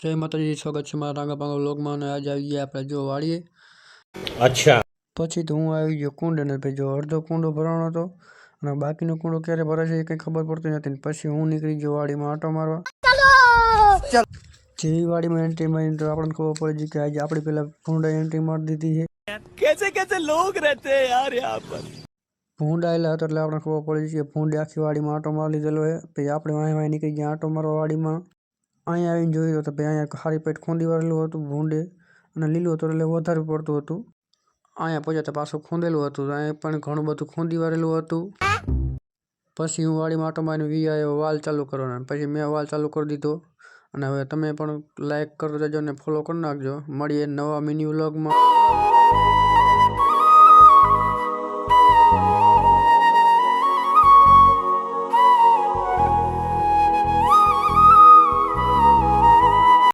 જય માતાજી, સ્વાગત છે મારા રાંગા પાંગા વ્લોગમાં. અને આજે આવી ગયા આપણે જો વાળીએ. અચ્છા. પછી તો હું આવી ગયો કુંડ, અને પછી જો અડધો કુંડો ભરવાનો હતો અને બાકીનો કુંડો ક્યારે ભરાય છે એ કંઈ ખબર પડતી નથી. પછી હું નીકળી ગયો વાડીમાં આંટો મારવા. જેવી વાડીમાં એન્ટ્રી મારીને તો આપણને ખબર પડી કે આજે આપણી પેલા ભૂંડા એન્ટ્રી મારી દીધી છે. कैसे कैसे लोग रहते हैं यार यहाँ पर. ભૂંડ આવેલા હતા એટલે આપણે ખબર પડી કે ભૂંડે આખી વાડીમાં આંટો મારી લીધેલો છે. પછી આપણે વાંહે નીકળી ગયા આંટો મારવા વાડીમાં. અહીંયા આવીને જોયું તો ભાઈ અહીંયા ખારી પેટ ખૂંદી વાળેલું હતું ભૂંડે, અને લીલું હતું એટલે વધારે પડતું હતું. અહીંયા પહોંચ્યા તો પાછું ખૂંદેલું હતું, અહીંયા પણ ઘણું બધું ખૂંદી વાળેલું હતું. પછી હું વાડીમાં આંટો મારીને વી આવ્યો વાલ ચાલુ કરવાનો. પછી મેં વાલ ચાલુ કરી દીધો. અને હવે તમે પણ લાઈક કરજો અને ફોલો કરી નાખજો. મળીએ નવા મિની વ્લોગમાં.